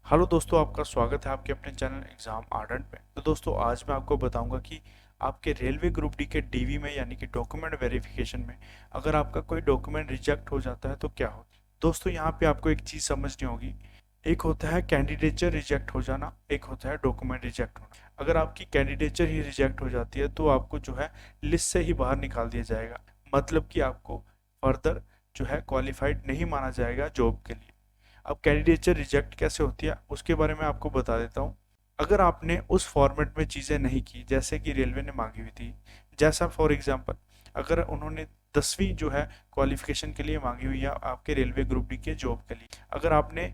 Hello दोस्तों, आपका स्वागत है आपके अपने चैनल एग्ज़ाम आर्डेंट में। तो दोस्तों, आज मैं आपको बताऊंगा कि आपके रेलवे ग्रुप डी के डीवी में यानी कि डॉक्यूमेंट वेरिफिकेशन में अगर आपका कोई डॉक्यूमेंट रिजेक्ट हो जाता है तो क्या हो। दोस्तों, यहाँ पे आपको एक चीज़ समझनी होगी। एक होता है कैंडिडेचर रिजेक्ट हो जाना, एक होता है डॉक्यूमेंट रिजेक्ट होना। अगर आपकी कैंडिडेचर ही रिजेक्ट हो जाती है तो आपको जो है लिस्ट से ही बाहर निकाल दिया जाएगा। मतलब कि आपको फर्दर जो है क्वालिफाइड नहीं माना जाएगा जॉब के लिए। अब कैंडिडेचर रिजेक्ट कैसे होती है उसके बारे में आपको बता देता हूँ। अगर आपने उस फॉर्मेट में चीज़ें नहीं की जैसे कि रेलवे ने मांगी हुई थी, जैसा फॉर एग्जांपल अगर उन्होंने 10वीं जो है क्वालिफिकेशन के लिए मांगी हुई है आपके रेलवे ग्रुप डी के जॉब के लिए, अगर आपने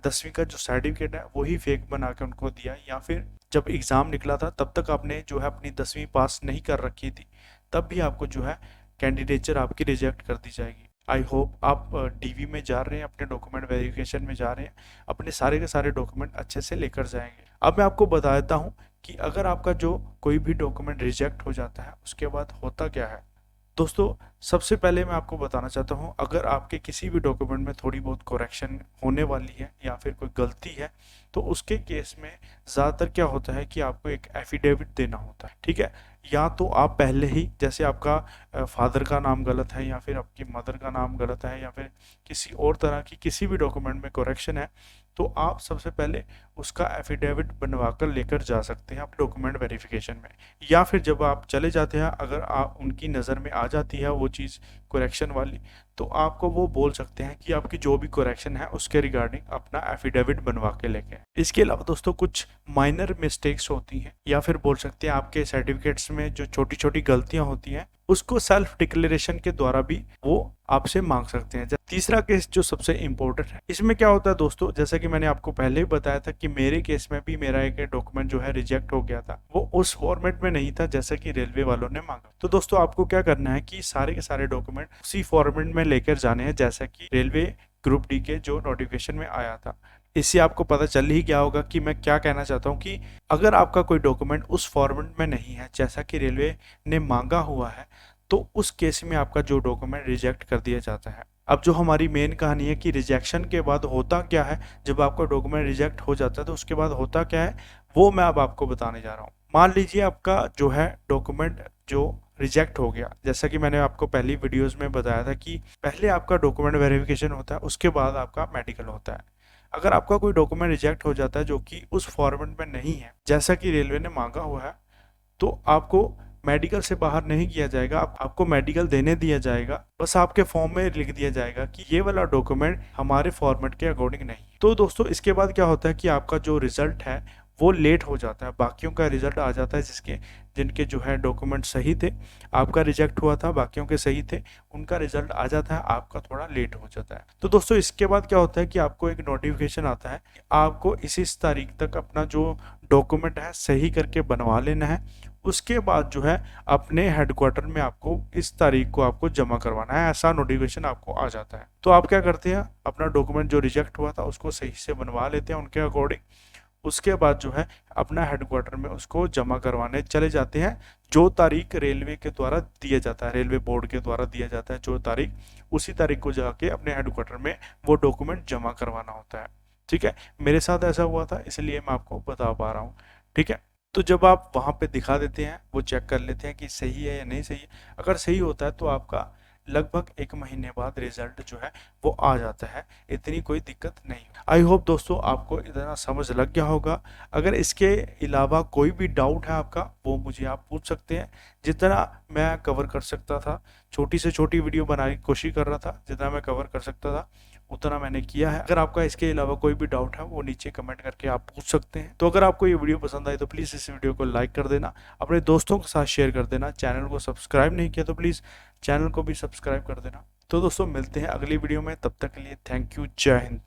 10वीं का जो सर्टिफिकेट है वही फेक बना के उनको दिया, या फिर जब एग्ज़ाम निकला था तब तक आपने जो है अपनी 10वीं पास नहीं कर रखी थी, तब भी आपको जो है कैंडिडेचर आपकी रिजेक्ट कर दी जाएगी। आई होप आप डीवी में जा रहे हैं, अपने डॉक्यूमेंट वेरिफिकेशन में जा रहे हैं, अपने सारे के सारे डॉक्यूमेंट अच्छे से लेकर जाएंगे। अब मैं आपको बता देता हूँ कि अगर आपका जो कोई भी डॉक्यूमेंट रिजेक्ट हो जाता है उसके बाद होता क्या है। दोस्तों, सबसे पहले मैं आपको बताना चाहता हूँ, अगर आपके किसी भी डॉक्यूमेंट में थोड़ी बहुत करेक्शन होने वाली है या फिर कोई गलती है तो उसके केस में ज़्यादातर क्या होता है कि आपको एक एफिडेविट देना होता है। ठीक है, या तो आप पहले ही, जैसे आपका फादर का नाम गलत है या फिर आपकी मदर का नाम गलत है या फिर किसी और तरह की किसी भी डॉक्यूमेंट में करेक्शन है, तो आप सबसे पहले उसका एफिडेविट बनवा कर लेकर जा सकते हैं आप डॉक्यूमेंट वेरिफिकेशन में। या फिर जब आप चले जाते हैं, अगर आप उनकी नज़र में आ जाती है वो चीज़ करेक्शन वाली, तो आपको वो बोल सकते हैं कि आपकी जो भी करेक्शन है उसके रिगार्डिंग अपना एफिडेविट बनवा के लेके। इसके अलावा दोस्तों, कुछ माइनर मिस्टेक्स होती हैं या फिर बोल सकते हैं आपके सर्टिफिकेट्स में जो छोटी छोटी गलतियां होती हैं उसको सेल्फ डिक्लेरेशन के द्वारा भी वो आपसे मांग सकते हैं। तीसरा केस जो सबसे इम्पोर्टेंट है, इसमें क्या होता है दोस्तों, जैसा कि मैंने आपको पहले ही बताया था कि मेरे केस में भी मेरा एक डॉक्यूमेंट जो है रिजेक्ट हो गया था, वो उस फॉर्मेट में नहीं था जैसा कि रेलवे वालों ने मांगा। तो दोस्तों, आपको क्या करना है कि सारे के सारे डॉक्यूमेंट उसी फॉर्मेट में लेकर जाने हैं जैसा कि रेलवे ग्रुप डी के जो नोटिफिकेशन में आया था। इससे आपको पता चल ही गया होगा कि मैं क्या कहना चाहता हूँ कि अगर आपका कोई डॉक्यूमेंट उस फॉर्मेट में नहीं है जैसा कि रेलवे ने मांगा हुआ है, तो उस केस में आपका जो डॉक्यूमेंट रिजेक्ट कर दिया जाता है। अब जो हमारी मेन कहानी है कि रिजेक्शन के बाद होता क्या है, जब आपका डॉक्यूमेंट रिजेक्ट हो जाता है तो उसके बाद होता क्या है, वो मैं अब आपको बताने जा रहा हूँ। मान लीजिए आपका जो है डॉक्यूमेंट जो रिजेक्ट हो गया, जैसा कि मैंने आपको पहली वीडियोस में बताया था कि पहले आपका डॉक्यूमेंट वेरिफिकेशन होता है, उसके बाद आपका मेडिकल होता है। अगर आपका कोई डॉक्यूमेंट रिजेक्ट हो जाता है जो कि उस फॉर्मेट में नहीं है जैसा कि रेलवे ने मांगा हुआ है, तो आपको मेडिकल से बाहर नहीं किया जाएगा, आपको मेडिकल देने दिया जाएगा। बस आपके फॉर्म में लिख दिया जाएगा कि ये वाला डॉक्यूमेंट हमारे फॉर्मेट के अकॉर्डिंग नहीं। तो दोस्तों, इसके बाद क्या होता है कि आपका जो रिजल्ट है वो लेट हो जाता है, बाकियों का रिजल्ट आ जाता है जिनके जो है डॉक्यूमेंट सही थे, आपका रिजेक्ट हुआ था, बाकियों के सही थे, उनका रिजल्ट आ जाता है, आपका थोड़ा लेट हो जाता है। तो दोस्तों, इसके बाद क्या होता है कि आपको एक नोटिफिकेशन आता है, आपको इस तारीख तक अपना जो डॉक्यूमेंट है सही करके बनवा लेना है। उसके बाद जो है अपने हेडक्वार्टर में आपको इस तारीख को आपको जमा करवाना है, ऐसा नोटिफिकेशन आपको आ जाता है। तो आप क्या करते हैं, अपना डॉक्यूमेंट जो रिजेक्ट हुआ था उसको सही से बनवा लेते हैं उनके अकॉर्डिंग। उसके बाद जो है अपना हेडक्वार्टर में उसको जमा करवाने चले जाते हैं, जो तारीख रेलवे के द्वारा दिया जाता है, रेलवे बोर्ड के द्वारा दिया जाता है जो तारीख, उसी तारीख को जाके अपने हेडक्वार्टर में वो डॉक्यूमेंट जमा करवाना होता है। ठीक है, मेरे साथ ऐसा हुआ था इसलिए मैं आपको बता पा रहा हूँ। ठीक है, तो जब आप वहाँ पे दिखा देते हैं, वो चेक कर लेते हैं कि सही है या नहीं सही है। अगर सही होता है तो आपका लगभग 1 महीने बाद रिजल्ट जो है वो आ जाता है, इतनी कोई दिक्कत नहीं। आई होप दोस्तों आपको इतना समझ लग गया होगा। अगर इसके अलावा कोई भी डाउट है आपका, वो मुझे आप पूछ सकते हैं। जितना मैं कवर कर सकता था, छोटी से छोटी वीडियो बनाने की कोशिश कर रहा था, जितना मैं कवर कर सकता था उतना मैंने किया है। अगर आपका इसके अलावा कोई भी डाउट है वो नीचे कमेंट करके आप पूछ सकते हैं। तो अगर आपको ये वीडियो पसंद आई तो प्लीज़ इस वीडियो को लाइक कर देना, अपने दोस्तों के साथ शेयर कर देना। चैनल को सब्सक्राइब नहीं किया तो प्लीज़ चैनल को भी सब्सक्राइब कर देना। तो दोस्तों, मिलते हैं अगली वीडियो में, तब तक के लिए थैंक यू, जय हिंद।